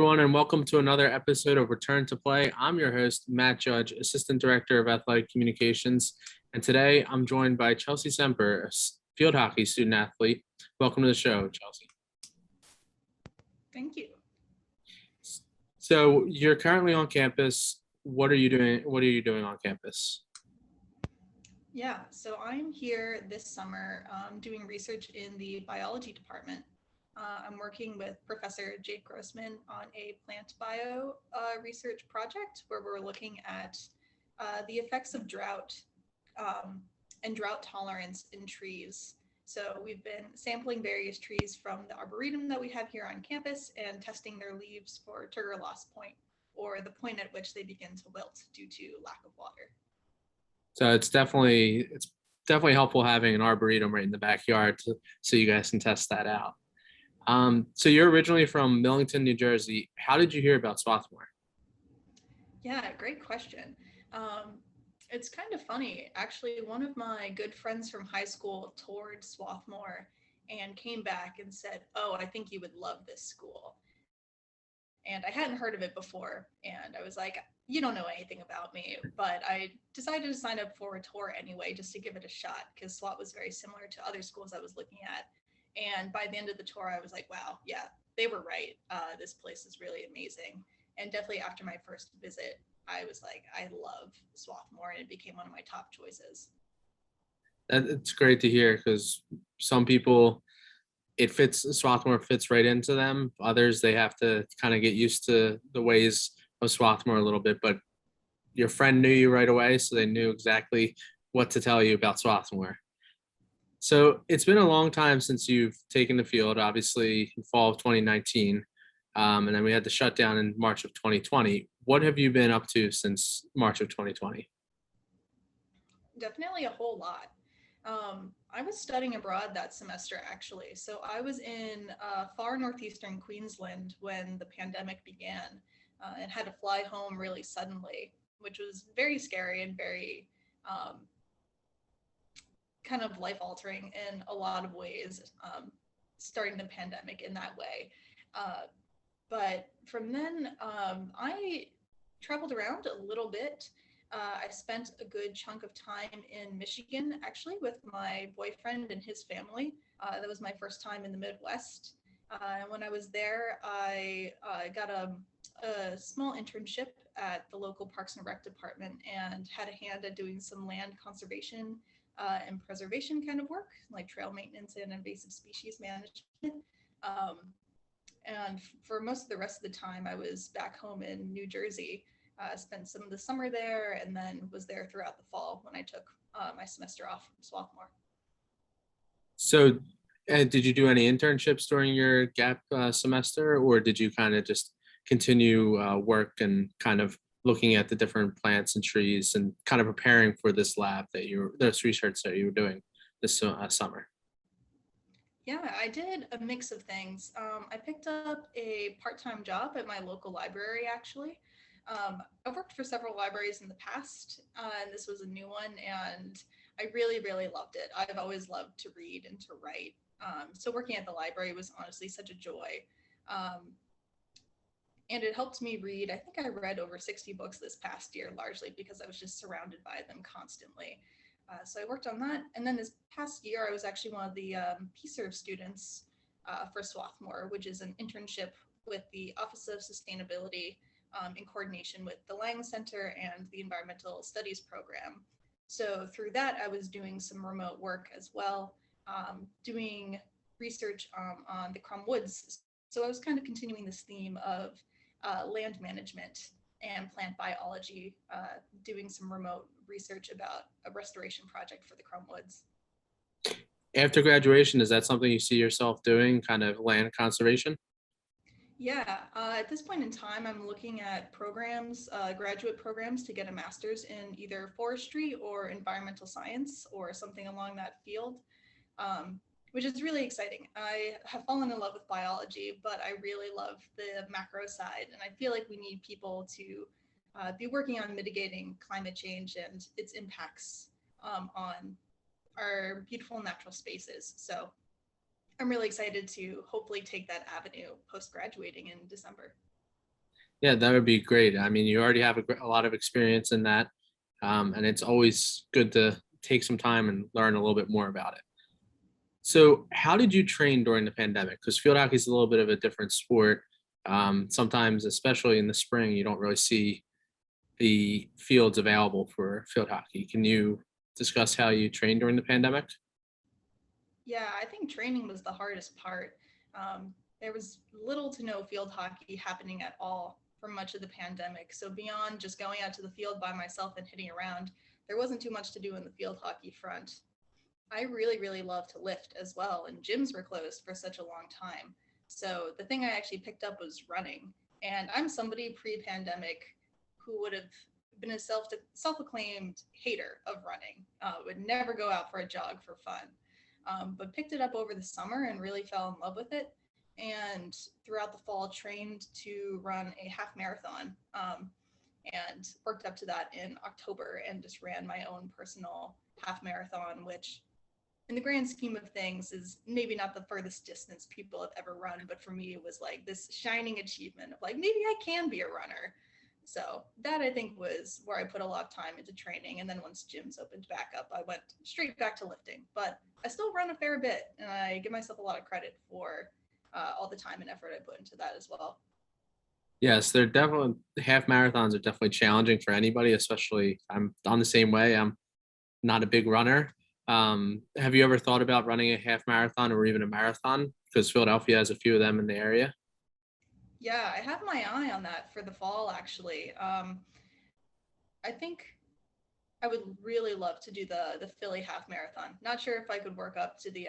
Everyone, and welcome to another episode of Return to Play. I'm your host, Matt Judge, Assistant Director of Athletic Communications. And today I'm joined by Chelsea Semper, a field hockey student athlete. Welcome to the show, Chelsea. Thank you. So you're currently on campus. What are you doing? What are you doing on campus? Yeah, so I'm here this summer doing research in the biology department. I'm working with Professor Jake Grossman on a plant bio research project where we're looking at the effects of drought and drought tolerance in trees. So we've been sampling various trees from the arboretum that we have here on campus and testing their leaves for trigger loss point, or the point at which they begin to wilt due to lack of water. So it's definitely helpful having an arboretum right in the backyard so you guys can test that out. So you're originally from Millington, New Jersey. How did you hear about Swarthmore? Yeah, great question. It's kind of funny. Actually, one of my good friends from high school toured Swarthmore and came back and said, "Oh, I think you would love this school." And I hadn't heard of it before. And I was like, "You don't know anything about me." But I decided to sign up for a tour anyway, just to give it a shot, because SWAT was very similar to other schools I was looking at. And by the end of the tour, I was like, wow, yeah, they were right. This place is really amazing. And definitely after my first visit, I was like, I love Swarthmore, and it became one of my top choices. It's great to hear because some people, Swarthmore fits right into them. Others, they have to kind of get used to the ways of Swarthmore a little bit. But your friend knew you right away, so they knew exactly what to tell you about Swarthmore. So it's been a long time since you've taken the field, obviously in fall of 2019. And then we had the shutdown in March of 2020. What have you been up to since March of 2020? Definitely a whole lot. I was studying abroad that semester, actually. So I was in far northeastern Queensland when the pandemic began and had to fly home really suddenly, which was very scary and very kind of life-altering in a lot of ways, starting the pandemic in that way. But from then, I traveled around a little bit. I spent a good chunk of time in Michigan, actually, with my boyfriend and his family. That was my first time in the Midwest. And when I was there, I got a small internship at the local Parks and Rec department and had a hand at doing some land conservation and preservation kind of work, like trail maintenance and invasive species management. And for most of the rest of the time, I was back home in New Jersey. Spent some of the summer there, and then was there throughout the fall when I took my semester off from Swarthmore. So did you do any internships during your gap semester, or did you kind of just continue work and kind of looking at the different plants and trees and kind of preparing for this this research that you were doing this summer? Yeah, I did a mix of things. I picked up a part-time job at my local library, actually. I've worked for several libraries in the past, and this was a new one, and I really, really loved it. I've always loved to read and to write. So working at the library was honestly such a joy. And it helped me read. I think I read over 60 books this past year, largely because I was just surrounded by them constantly. So I worked on that. And then this past year, I was actually one of the PSERV students for Swarthmore, which is an internship with the Office of Sustainability in coordination with the Lang Center and the Environmental Studies program. So through that, I was doing some remote work as well, doing research on the Crum Woods. So I was kind of continuing this theme of land management and plant biology, doing some remote research about a restoration project for the Crum Woods. After graduation, is that something you see yourself doing, kind of land conservation? Yeah, at this point in time, I'm looking at programs, graduate programs to get a master's in either forestry or environmental science or something along that field, which is really exciting. I have fallen in love with biology, but I really love the macro side. And I feel like we need people to be working on mitigating climate change and its impacts on our beautiful natural spaces. So I'm really excited to hopefully take that avenue post-graduating in December. Yeah, that would be great. I mean, you already have a lot of experience in that, and it's always good to take some time and learn a little bit more about it. So, how did you train during the pandemic? Because field hockey is a little bit of a different sport. Sometimes, especially in the spring, you don't really see the fields available for field hockey. Can you discuss how you trained during the pandemic? Yeah, I think training was the hardest part. There was little to no field hockey happening at all for much of the pandemic. So beyond just going out to the field by myself and hitting around, there wasn't too much to do in the field hockey front. I really, really love to lift as well, and gyms were closed for such a long time. So the thing I actually picked up was running. And I'm somebody pre-pandemic who would have been a self-acclaimed hater of running, would never go out for a jog for fun, but picked it up over the summer and really fell in love with it. And throughout the fall, trained to run a half marathon, and worked up to that in October and just ran my own personal half marathon, which in the grand scheme of things is maybe not the furthest distance people have ever run, but for me it was like this shining achievement of like, maybe I can be a runner. So that I think was where I put a lot of time into training. And then once gyms opened back up, I went straight back to lifting. But I still run a fair bit, and I give myself a lot of credit for all the time and effort I put into that as well. Yes, they're definitely half marathons are definitely challenging for anybody, especially I'm on the same way. I'm not a big runner. Have you ever thought about running a half marathon or even a marathon? Because Philadelphia has a few of them in the area. Yeah, I have my eye on that for the fall actually. I think I would really love to do the Philly half marathon. Not sure if I could work up to the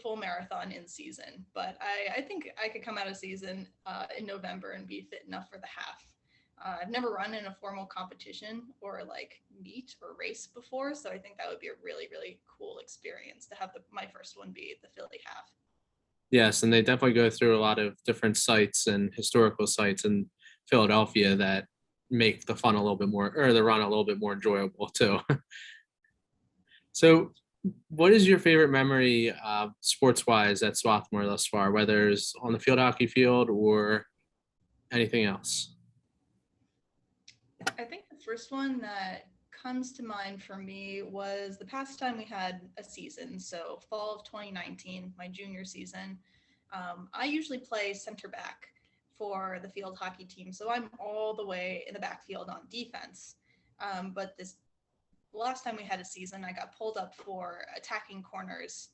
full marathon in season, but I think I could come out of season in November and be fit enough for the half. I've never run in a formal competition or like meet or race before, so I think that would be a really really cool experience to have my first one be the Philly half. Yes, and they definitely go through a lot of different sites and historical sites in Philadelphia that make the fun a little bit more, or the run a little bit more enjoyable too. So, what is your favorite memory, sports wise, at Swarthmore thus far, whether it's on the field hockey field or anything else? I think the first one that comes to mind for me was the past time we had a season. So, fall of 2019, my junior season. I usually play center back for the field hockey team. So, I'm all the way in the backfield on defense. But this last time we had a season, I got pulled up for attacking corners.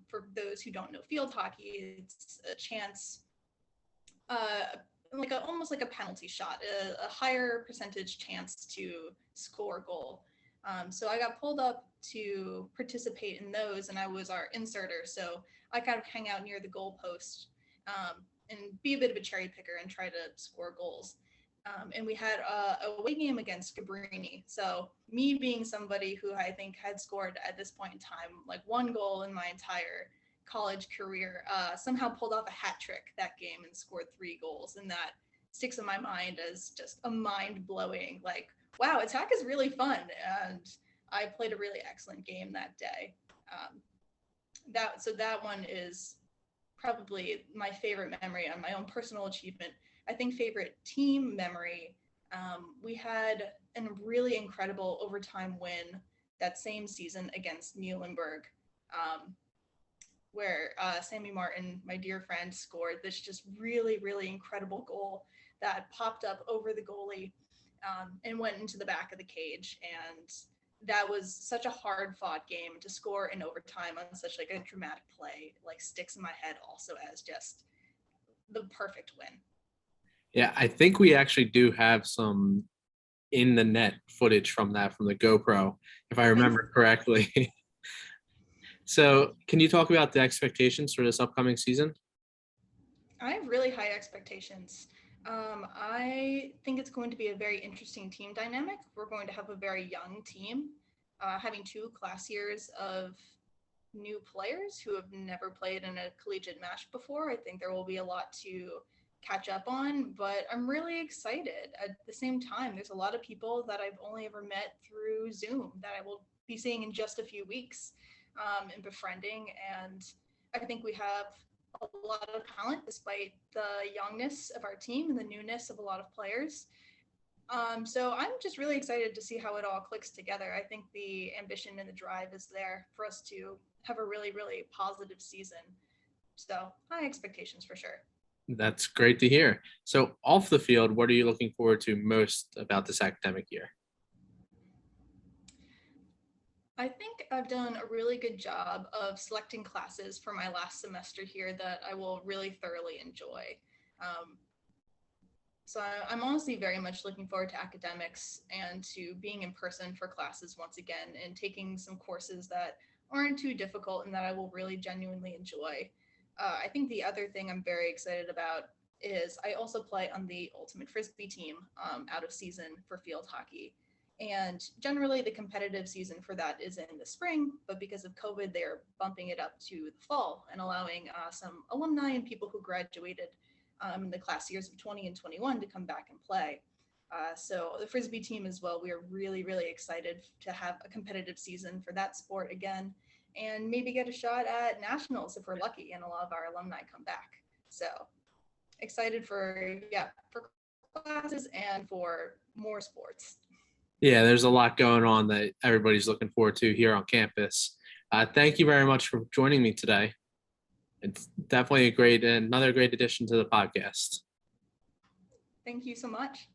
For those who don't know field hockey, it's a chance, uh, almost like a penalty shot, a higher percentage chance to score a goal. So I got pulled up to participate in those, and I was our inserter. So I kind of hang out near the goal post, and be a bit of a cherry picker and try to score goals. And we had a away game against Cabrini. So me being somebody who I think had scored at this point in time like one goal in my entire college career, somehow pulled off a hat trick that game and scored 3 goals, and that sticks in my mind as just a mind-blowing, like, wow, attack is really fun. And I played a really excellent game that day. That one is probably my favorite memory on my own personal achievement. I think favorite team memory, we had a really incredible overtime win that same season against Muhlenberg, um, where Sammy Martin, my dear friend, scored this just really, really incredible goal that popped up over the goalie, and went into the back of the cage. And that was such a hard fought game to score in overtime on such like a dramatic play, like sticks in my head also as just the perfect win. Yeah, I think we actually do have some in the net footage from that from the GoPro, if I I think remember correctly. So, can you talk about the expectations for this upcoming season? I have really high expectations. I think it's going to be a very interesting team dynamic. We're going to have a very young team, having 2 class years of new players who have never played in a collegiate match before. I think there will be a lot to catch up on, but I'm really excited. At the same time, there's a lot of people that I've only ever met through Zoom that I will be seeing in just a few weeks, and befriending. And I think we have a lot of talent despite the youngness of our team and the newness of a lot of players. So I'm just really excited to see how it all clicks together. I think the ambition and the drive is there for us to have a really, really positive season. So high expectations for sure. That's great to hear. So off the field, what are you looking forward to most about this academic year? I think I've done a really good job of selecting classes for my last semester here that I will really thoroughly enjoy. Um, so I'm honestly very much looking forward to academics and to being in person for classes once again and taking some courses that aren't too difficult and that I will really genuinely enjoy. I think the other thing I'm very excited about is I also play on the Ultimate Frisbee team out of season for field hockey. And generally, the competitive season for that is in the spring, but because of COVID, they're bumping it up to the fall and allowing some alumni and people who graduated in the class years of 20 and 21 to come back and play. So the Frisbee team as well, we are really, really excited to have a competitive season for that sport again and maybe get a shot at nationals if we're lucky and a lot of our alumni come back. So excited for classes and for more sports. Yeah, there's a lot going on that everybody's looking forward to here on campus. Thank you very much for joining me today. It's definitely another great addition to the podcast. Thank you so much.